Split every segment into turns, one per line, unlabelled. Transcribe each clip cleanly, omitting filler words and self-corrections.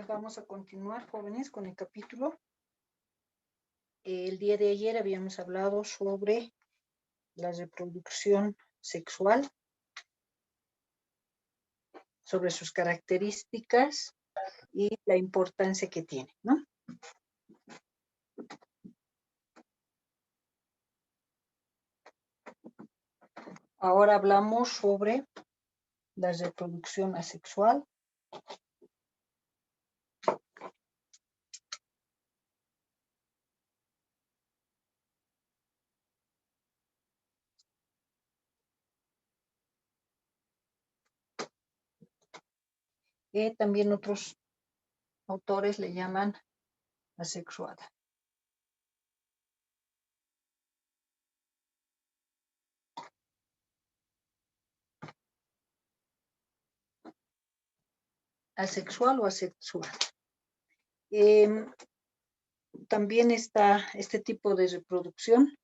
Vamos a continuar, jóvenes, con el capítulo. El día de ayer habíamos hablado sobre la reproducción sexual, sobre sus características y la importancia que tiene, ¿no? Ahora hablamos sobre la reproducción asexual. También otros autores le llaman asexuada. Asexual o asexual. También está este tipo de reproducción,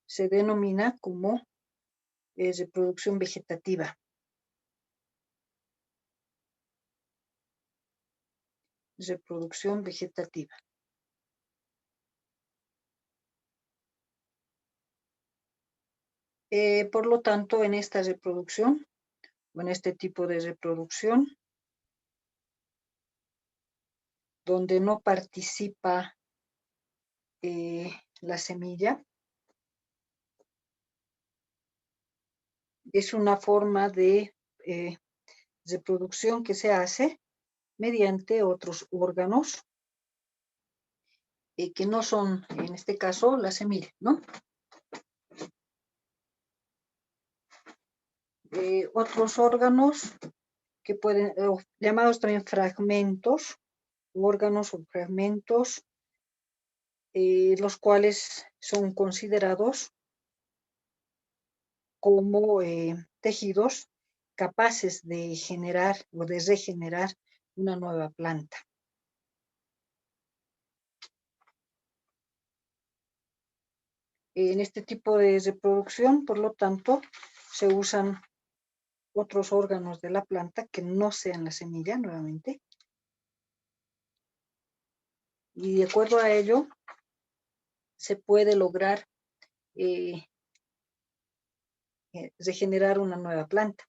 se denomina como reproducción vegetativa. Reproducción vegetativa. Por lo tanto, en esta reproducción, o en este tipo de reproducción, donde no participa la semilla, es una forma de reproducción que se hace mediante otros órganos que no son, en este caso, la semilla, ¿no? Otros órganos que pueden, llamados también fragmentos, órganos o fragmentos, los cuales son considerados como tejidos capaces de generar o de regenerar una nueva planta. En este tipo de reproducción, por lo tanto, se usan otros órganos de la planta que no sean la semilla, nuevamente. Y de acuerdo a ello, se puede lograr regenerar una nueva planta.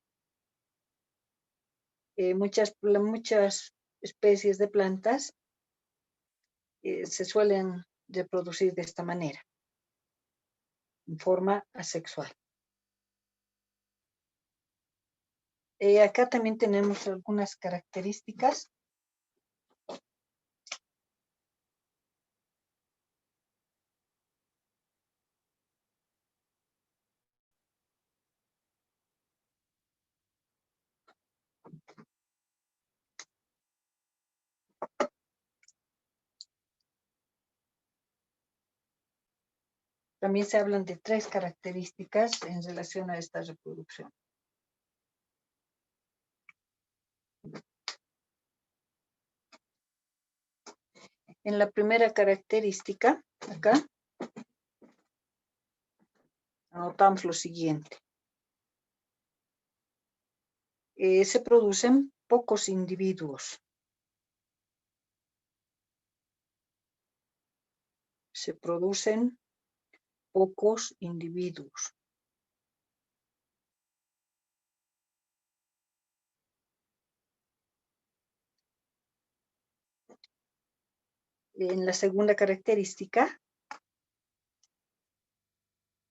Muchas especies de plantas se suelen reproducir de esta manera, en forma asexual. Acá también tenemos algunas características. También se hablan de 3 características en relación a esta reproducción. En la primera característica, acá, anotamos lo siguiente. Se producen pocos individuos. Se producen pocos individuos. En la segunda característica,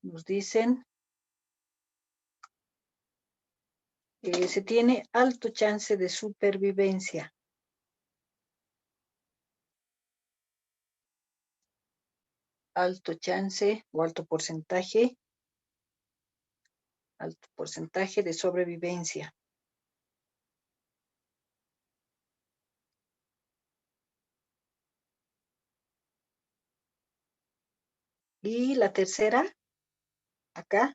nos dicen se tiene alto chance de supervivencia. Alto chance o alto porcentaje de sobrevivencia. Y la tercera, acá,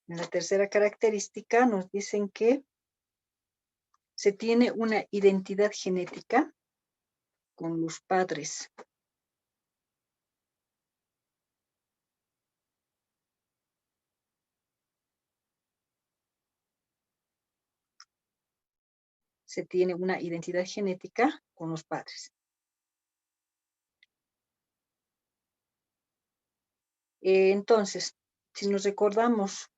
en la tercera característica nos dicen que se tiene una identidad genética con los padres. se tiene una identidad genética con los padres. Entonces, si nos recordamos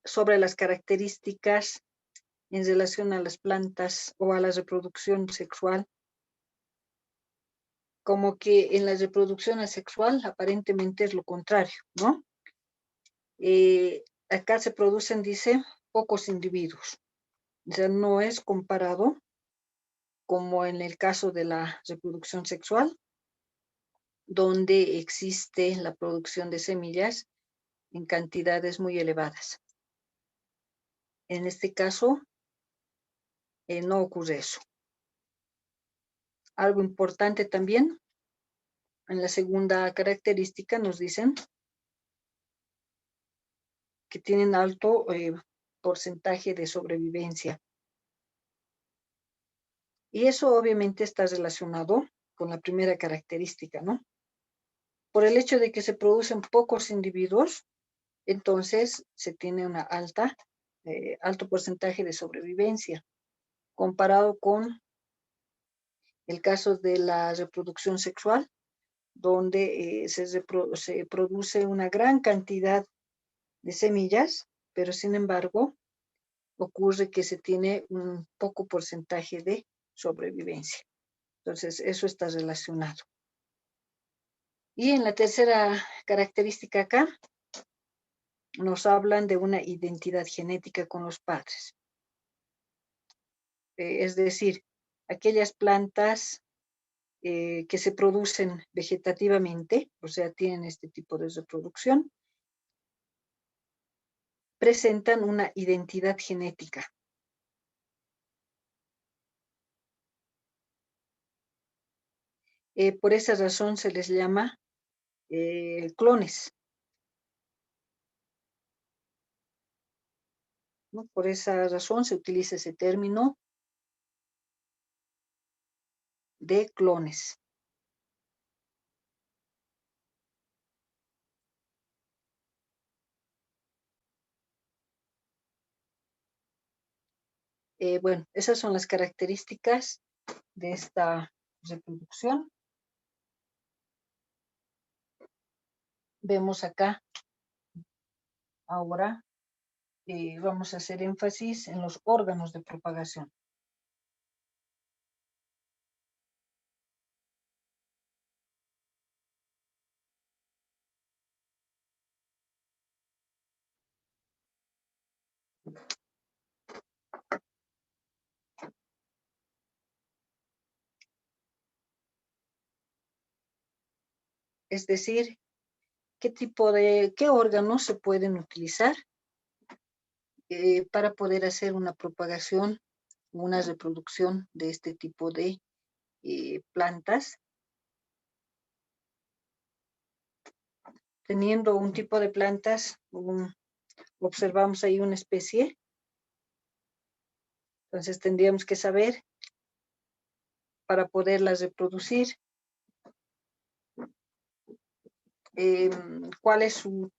sobre las características en relación a las plantas o a la reproducción sexual, como que en la reproducción asexual aparentemente es lo contrario, ¿no? Acá se producen, dice, pocos individuos. O sea, no es comparado como en el caso de la reproducción sexual, donde existe la producción de semillas en cantidades muy elevadas. En este caso, no ocurre eso. Algo importante también, en la segunda característica nos dicen que tienen alto porcentaje de sobrevivencia. Y eso obviamente está relacionado con la primera característica, ¿no? Por el hecho de que se producen pocos individuos, entonces se tiene una alto porcentaje de sobrevivencia, comparado con el caso de la reproducción sexual, donde se produce una gran cantidad de semillas, pero sin embargo ocurre que se tiene un poco porcentaje de sobrevivencia. Entonces, eso está relacionado. Y en la tercera característica acá, nos hablan de una identidad genética con los padres. Es decir, aquellas plantas que se producen vegetativamente, o sea, tienen este tipo de reproducción, presentan una identidad genética. Por esa razón se les llama clones, ¿no? Por esa razón se utiliza ese término de clones. Bueno, esas son las características de esta reproducción. Vemos acá, ahora vamos a hacer énfasis en los órganos de propagación. Es decir, qué órganos se pueden utilizar para poder hacer una propagación, una reproducción de este tipo de plantas, teniendo un tipo de plantas, observamos ahí una especie, entonces tendríamos que saber para poderlas reproducir cuál es su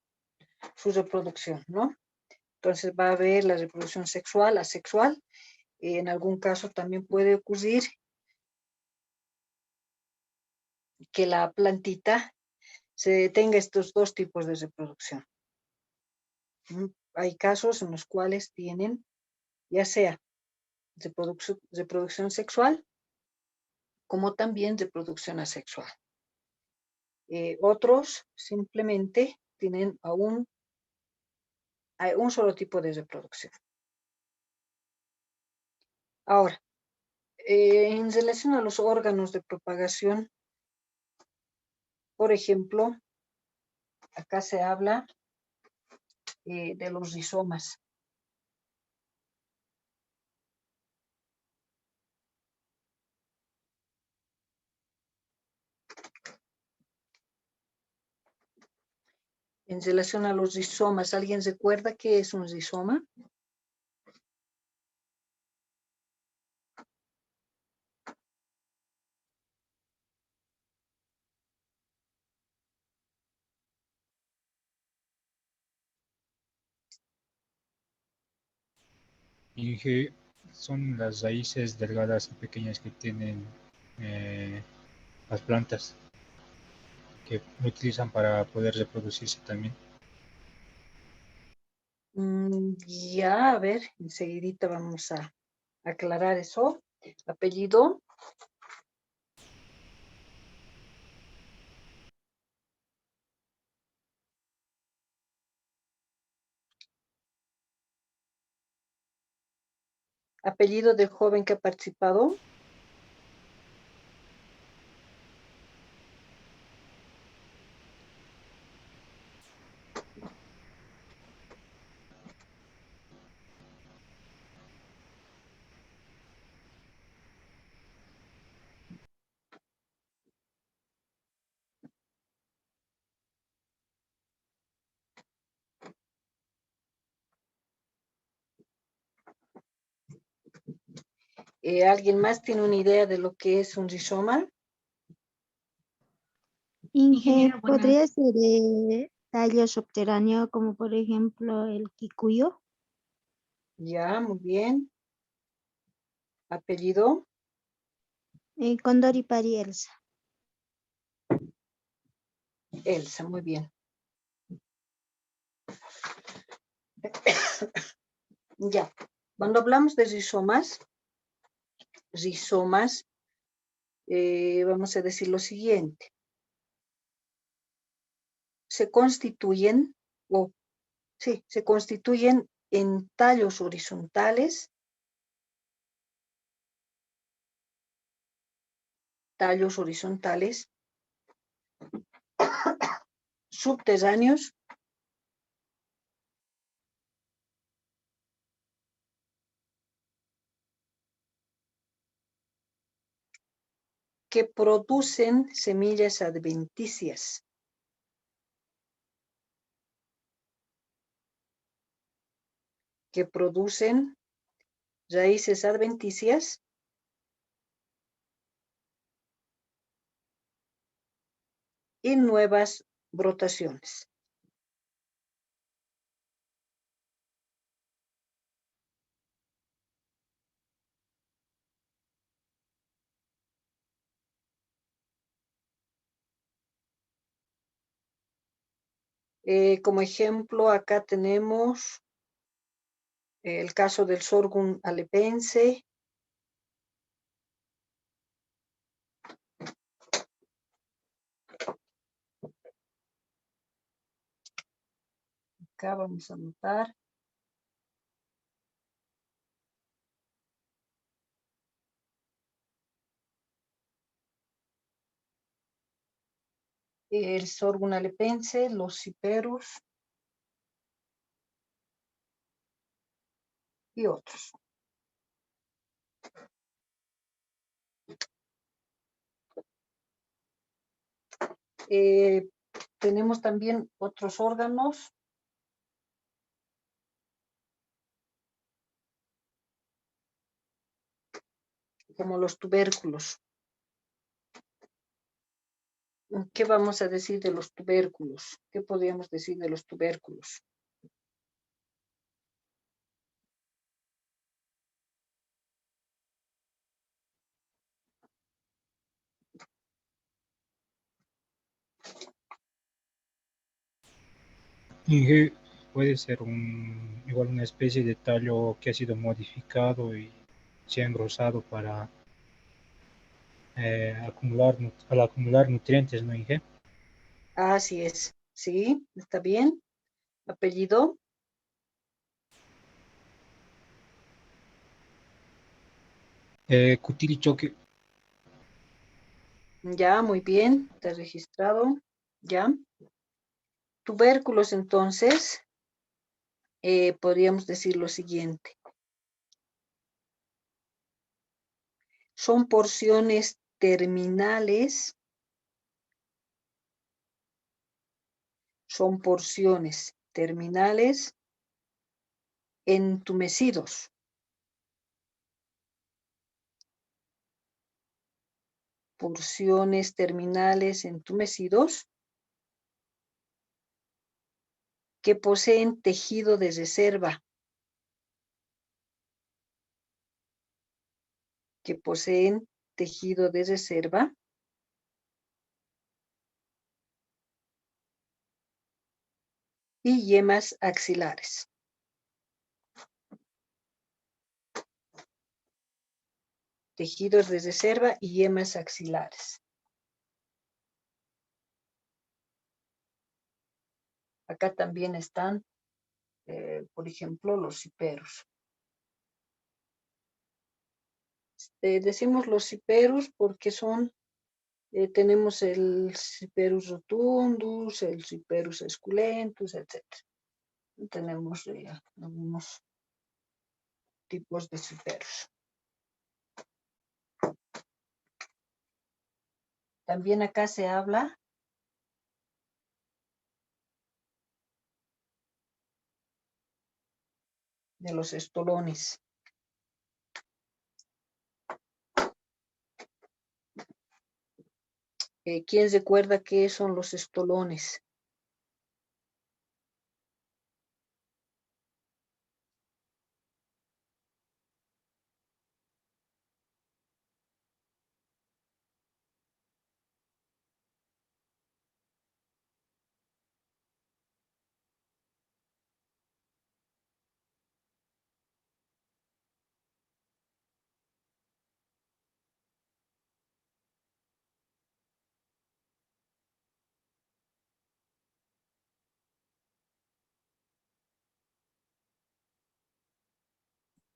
reproducción, ¿no? Entonces va a haber la reproducción sexual, asexual. En algún caso también puede ocurrir que la plantita se tenga estos dos tipos de reproducción. Hay casos en los cuales tienen ya sea reproducción sexual como también reproducción asexual. Otros simplemente tienen un solo tipo de reproducción. Ahora, en relación a los órganos de propagación, por ejemplo, acá se habla de los rizomas. En relación a los rizomas, ¿alguien recuerda qué es un rizoma?
Inge, son las raíces delgadas y pequeñas que tienen las plantas, que lo utilizan para poder reproducirse también.
Ya, a ver, enseguidita vamos a aclarar eso. Apellido. Apellido del joven que ha participado. ¿Alguien más tiene una idea de lo que es un rizoma?
Inge, ¿podría ser tallo subterráneo como por ejemplo el kikuyo?
Ya, muy bien. Apellido.
Condoripari Elsa.
Elsa, muy bien. Ya. Cuando hablamos de rizomas, vamos a decir lo siguiente. Se constituyen, se constituyen en tallos horizontales, subterráneos, que producen semillas adventicias. Que producen raíces adventicias y nuevas brotaciones. Como ejemplo, acá tenemos el caso del sorghum alepense. Acá vamos a anotar. El sorghum alepense, los ciperus y otros. Tenemos también otros órganos, como los tubérculos. ¿Qué vamos a decir de los tubérculos? ¿Qué podríamos decir de los tubérculos?
Inge puede ser igual una especie de tallo que ha sido modificado y se ha engrosado para al acumular nutrientes, ¿no, Inge?
Así es, sí, está bien. Apellido.
Kutilichoque.
Ya, muy bien, está registrado. Ya. Tubérculos, entonces, podríamos decir lo siguiente. Son porciones terminales. Son porciones terminales entumecidos. Porciones terminales entumecidos que poseen tejido de reserva. que poseen tejido de reserva y yemas axilares. Tejidos de reserva y yemas axilares. Acá también están, por ejemplo, los ciperos. Decimos los ciperos porque tenemos el Ciperus rotundus, el Ciperus esculentus, etc. Tenemos algunos tipos de ciperos. También acá se habla de los estolones. ¿Quién recuerda qué son los estolones?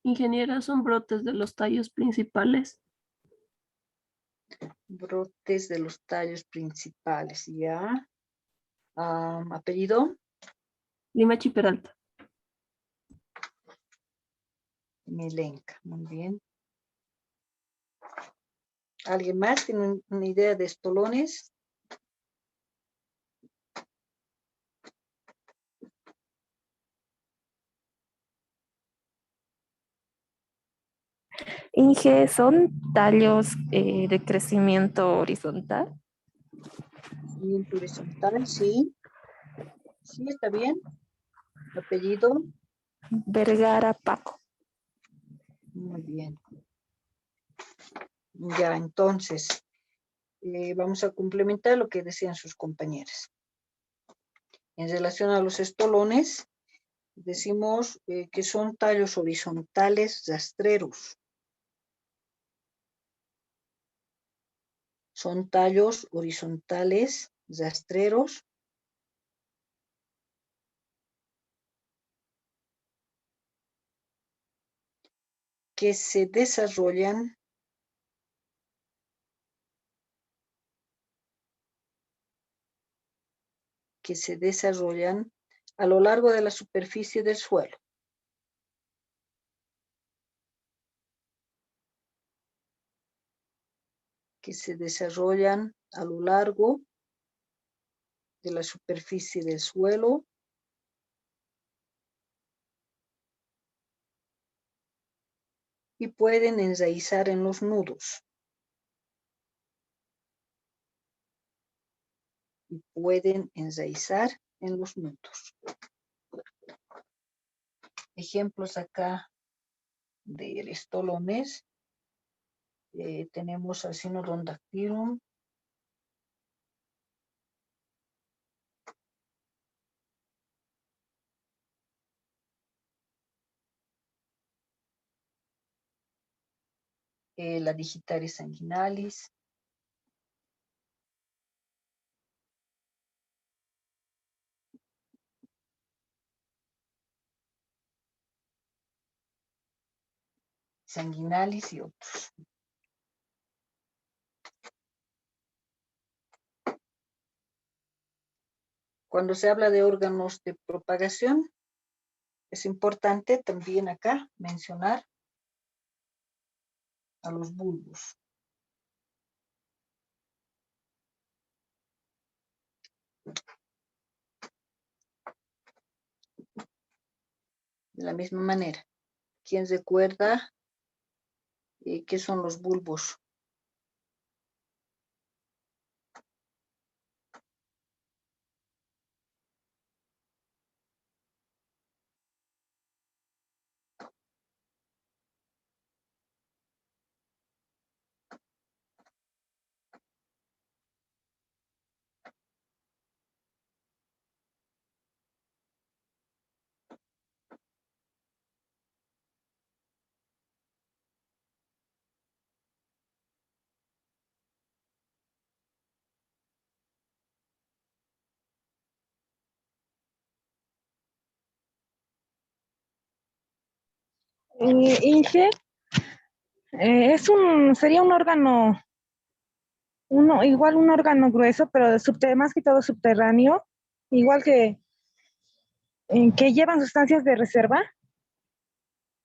Ingeniera, son brotes de los tallos principales.
Brotes de los tallos principales, ¿ya? ¿Apellido?
Limachi Peralta.
Milenka, muy bien. ¿Alguien más tiene una idea de estolones?
Inge, ¿son tallos de crecimiento horizontal?
Crecimiento horizontal, sí. Sí, está bien. ¿Apellido?
Vergara Paco.
Muy bien. Ya, entonces, vamos a complementar lo que decían sus compañeros. En relación a los estolones, decimos que son tallos horizontales rastreros. Son tallos horizontales rastreros que se desarrollan a lo largo de la superficie del suelo. Que se desarrollan a lo largo de la superficie del suelo y pueden enraizar en los nudos. Y pueden enraizar en los nudos. Ejemplos acá del estolones. Tenemos al Cynodon-Dactylum, la Digitaris sanguinalis, y otros. Cuando se habla de órganos de propagación, es importante también acá mencionar a los bulbos. De la misma manera, ¿quién recuerda qué son los bulbos?
Inge, sería un órgano, igual un órgano grueso, pero más que todo subterráneo, igual que llevan sustancias de reserva.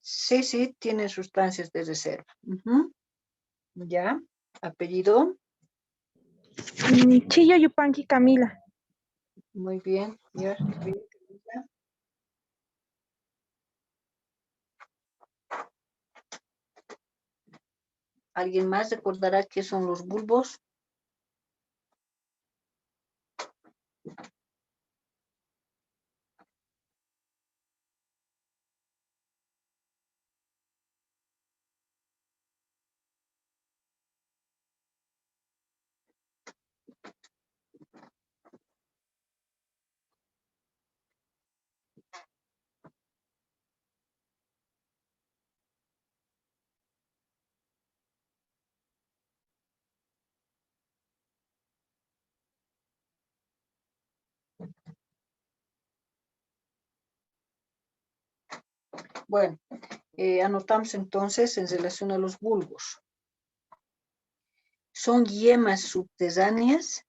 Sí, sí, tiene sustancias de reserva. Ujú. Ya, apellido.
Chillo Yupanqui Camila.
Muy bien. Ya, bien, Camila. ¿Alguien más recordará qué son los bulbos? Bueno, anotamos entonces en relación a los bulbos. Son yemas subterráneas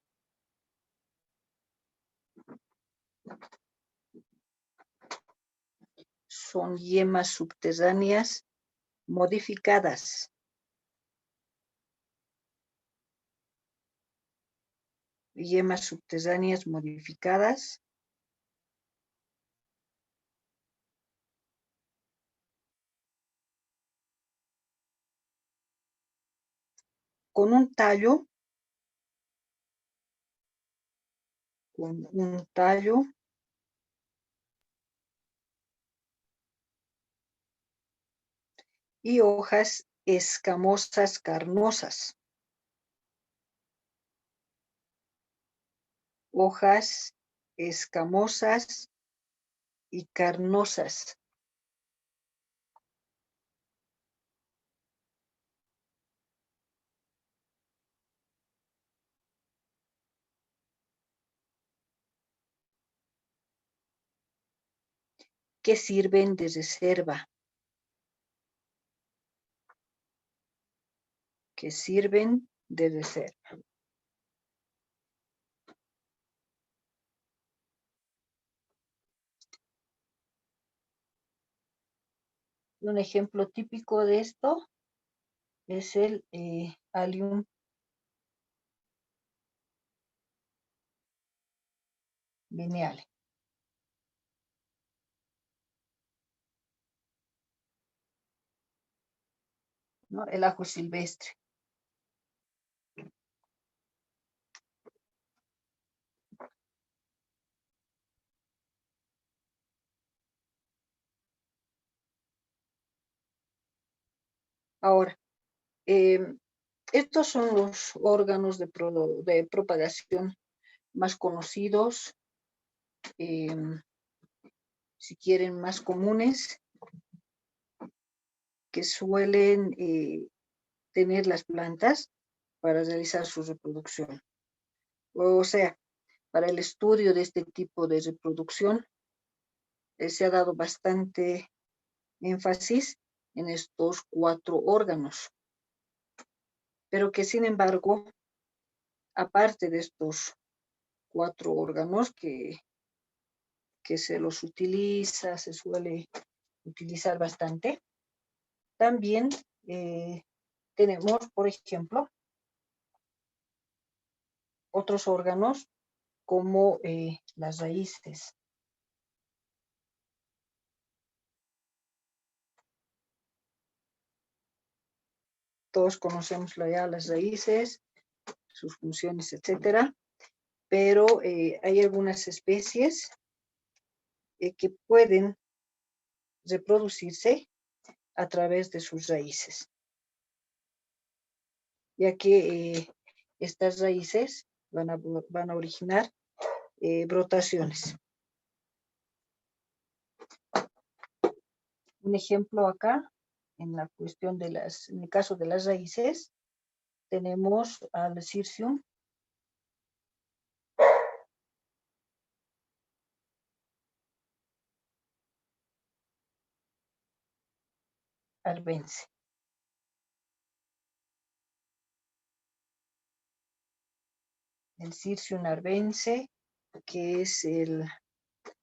modificadas. Yemas subterráneas modificadas. Con un tallo y hojas escamosas carnosas. Hojas escamosas y carnosas. Que sirven de reserva. Que sirven de reserva. Un ejemplo típico de esto es el Allium lineale. ¿No? El ajo silvestre. Ahora, estos son los órganos de propagación más conocidos, si quieren más comunes, que suelen tener las plantas para realizar su reproducción. O sea, para el estudio de este tipo de reproducción, se ha dado bastante énfasis en estos 4 órganos, pero que sin embargo, aparte de estos 4 órganos que se los utiliza, se suele utilizar bastante, también tenemos, por ejemplo, otros órganos como las raíces. Todos conocemos ya las raíces, sus funciones, etcétera, pero hay algunas especies que pueden reproducirse a través de sus raíces, ya que estas raíces van a originar brotaciones. Un ejemplo acá, en la cuestión de en el caso de las raíces, tenemos al Cirsium, arvense. El Cirsium arvense, que es el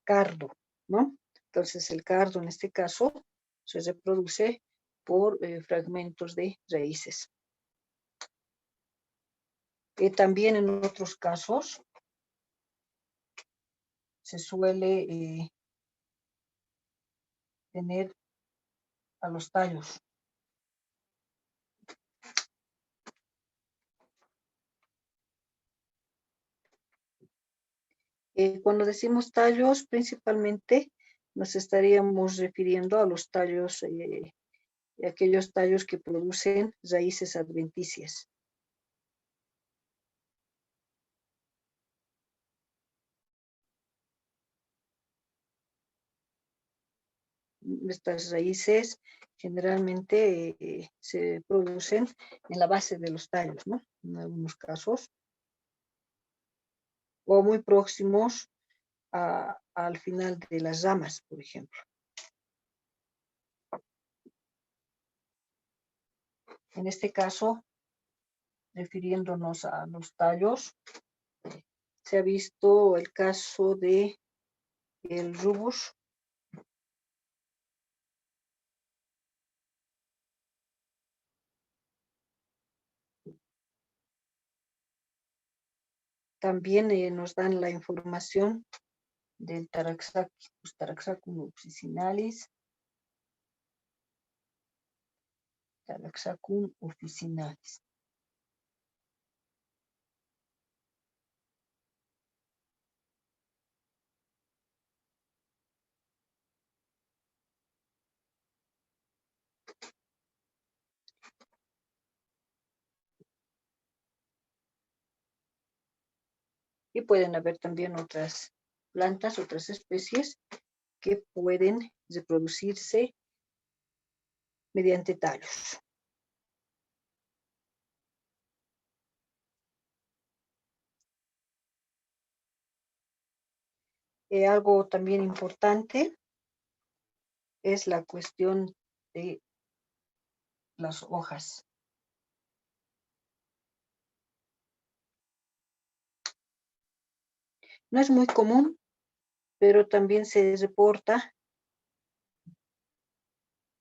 cardo, ¿no? Entonces el cardo en este caso se reproduce por fragmentos de raíces. También en otros casos se suele tener a los tallos. Cuando decimos tallos, principalmente nos estaríamos refiriendo a los tallos, aquellos tallos que producen raíces adventicias. Estas raíces generalmente se producen en la base de los tallos, ¿no? En algunos casos. O muy próximos al final de las ramas, por ejemplo. En este caso, refiriéndonos a los tallos, se ha visto el caso de el rubus, también nos dan la información del Taraxacum officinalis, Taraxacum officinalis. Y pueden haber también otras plantas, otras especies que pueden reproducirse mediante tallos. Algo también importante es la cuestión de las hojas. No es muy común, pero también se reporta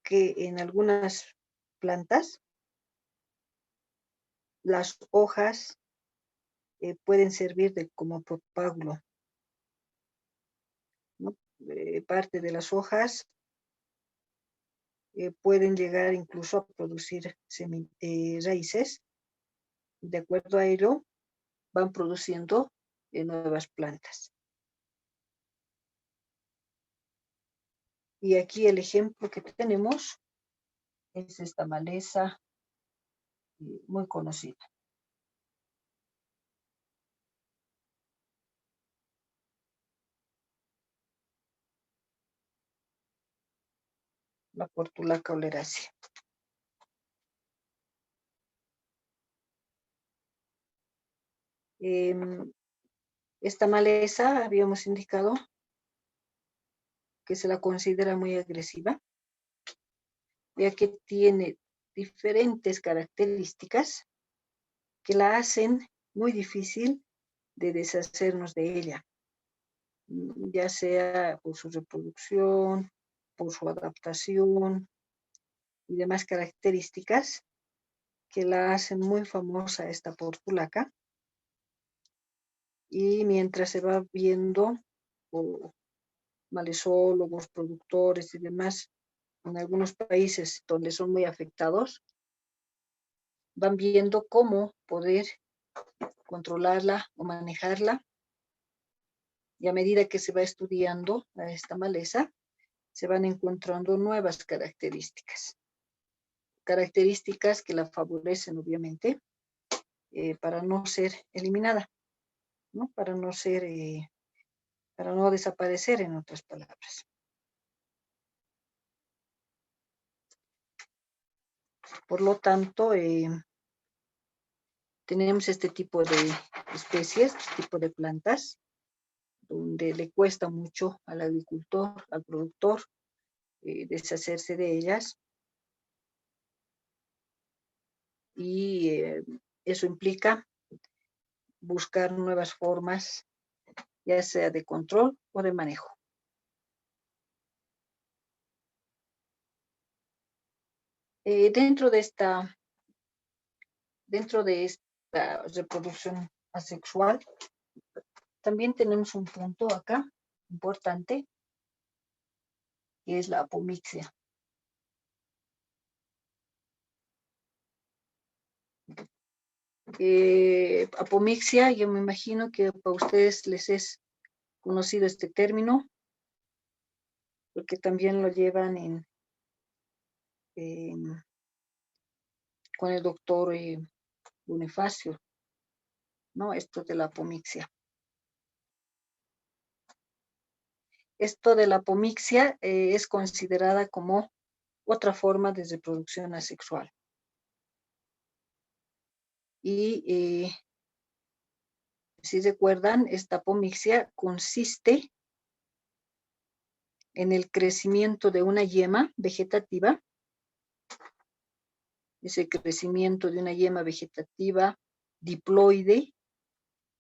que en algunas plantas las hojas pueden servir como propágulo, ¿no? Parte de las hojas pueden llegar incluso a producir raíces. De acuerdo a ello, van produciendo nuevas plantas. Y aquí el ejemplo que tenemos es esta maleza muy conocida. La Portulaca oleracea. Esta maleza habíamos indicado que se la considera muy agresiva, ya que tiene diferentes características que la hacen muy difícil de deshacernos de ella, ya sea por su reproducción, por su adaptación y demás características que la hacen muy famosa esta portulaca. Y mientras se va viendo malezólogos, productores y demás, en algunos países donde son muy afectados, van viendo cómo poder controlarla o manejarla. Y a medida que se va estudiando a esta maleza, se van encontrando nuevas características. Características que la favorecen, obviamente, para no ser eliminada, ¿no? Para no desaparecer, en otras palabras. Por lo tanto, tenemos este tipo de especies, este tipo de plantas, donde le cuesta mucho al agricultor, al productor, deshacerse de ellas. y eso implica buscar nuevas formas, ya sea de control o de manejo. Dentro de esta reproducción asexual, también tenemos un punto acá importante, que es la apomixia. Apomixia, yo me imagino que para ustedes les es conocido este término, porque también lo llevan con el doctor Bonifacio, ¿no? Esto de la apomixia. Esto de la apomixia es considerada como otra forma de reproducción asexual. Y si recuerdan, esta apomixia consiste en el crecimiento de una yema vegetativa. Ese crecimiento de una yema vegetativa diploide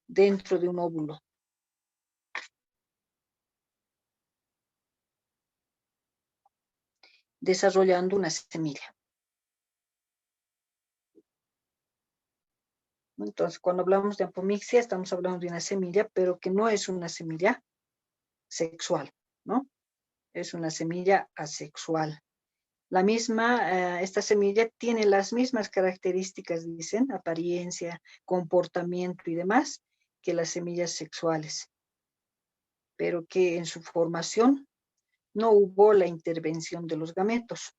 dentro de un óvulo. Desarrollando una semilla. Entonces, cuando hablamos de apomixia, estamos hablando de una semilla, pero que no es una semilla sexual, ¿no? Es una semilla asexual. La misma, esta semilla tiene las mismas características, dicen, apariencia, comportamiento y demás, que las semillas sexuales, pero que en su formación no hubo la intervención de los gametos,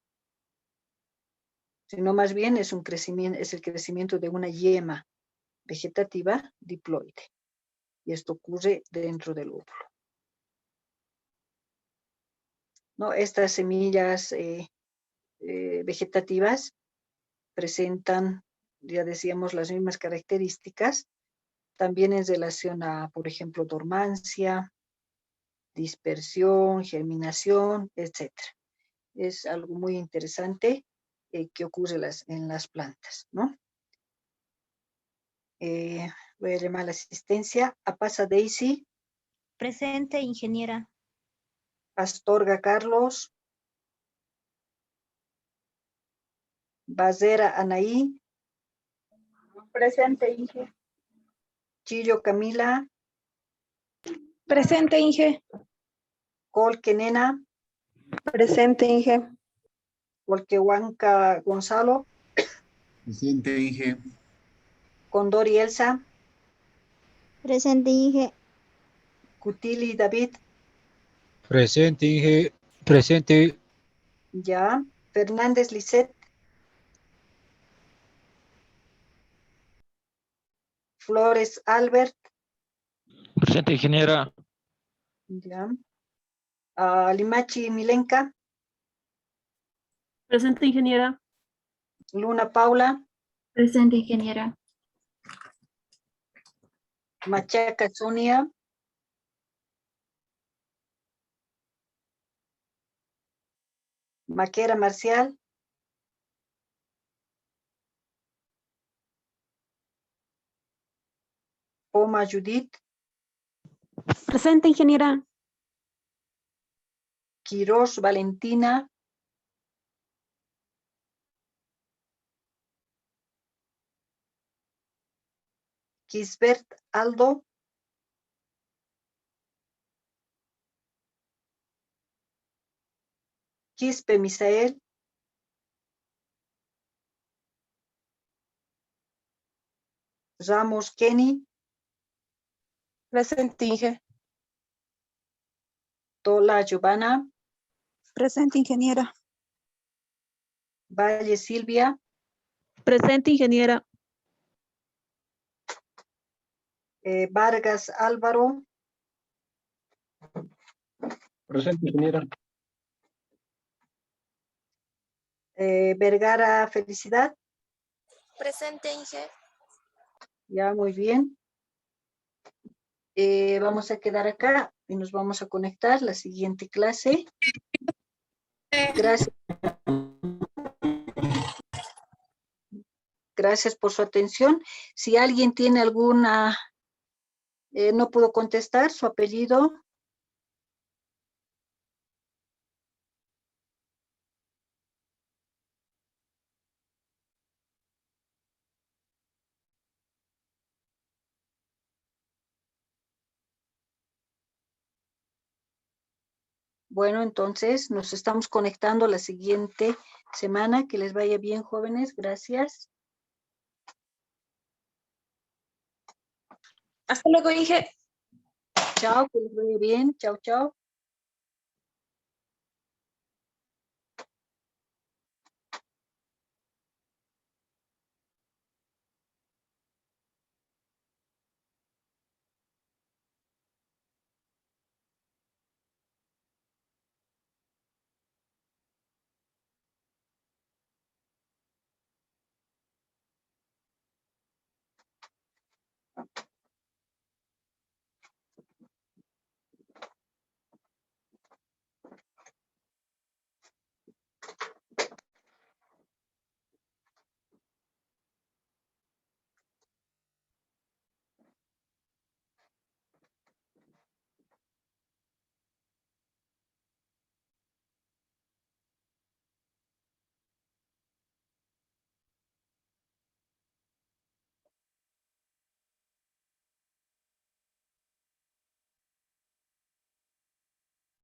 sino más bien es el crecimiento de una yema vegetativa diploide. Y esto ocurre dentro del óvulo. ¿No? Estas semillas vegetativas presentan, ya decíamos, las mismas características, también en relación a, por ejemplo, dormancia, dispersión, germinación, etc. Es algo muy interesante que ocurre en las plantas, ¿no? Voy a llamar a la asistencia. Apasa Daisy.
Presente, ingeniera.
Astorga Carlos. Bazera Anaí.
Presente, Inge.
Chillo Camila.
Presente, Inge.
Colque Nena.
Presente, Inge.
Colquehuanca Gonzalo.
Presente, Inge.
Condori Elsa.
Presente, Inge.
Cutili David.
Presente, Inge. Presente.
Ya. Fernández Lisset. Flores Albert.
Presente, ingeniera.
Ya. Limachi Milenka.
Presente, ingeniera.
Luna Paula.
Presente, ingeniera.
Machaca Sonia. Maquera Marcial. Poma Judith.
Presente, ingeniera.
Quiroz Valentina. Kisbert Aldo. Quispe Misael. Ramos Kenny.
Presente, Inge.
Tola Giovanna.
Presente, ingeniera.
Valle Silvia.
Presente, ingeniera.
Vargas Álvaro.
Presente, ingeniera.
Vergara Felicidad.
Presente, Inge.
Ya, muy bien. Vamos a quedar acá y nos vamos a conectar la siguiente clase. Gracias. Gracias. Gracias por su atención. Si alguien tiene alguna, no pudo contestar, su apellido. Bueno, entonces nos estamos conectando la siguiente semana. Que les vaya bien, jóvenes. Gracias.
Hasta luego, Inge.
Chao, que les vaya bien. Chao, chao.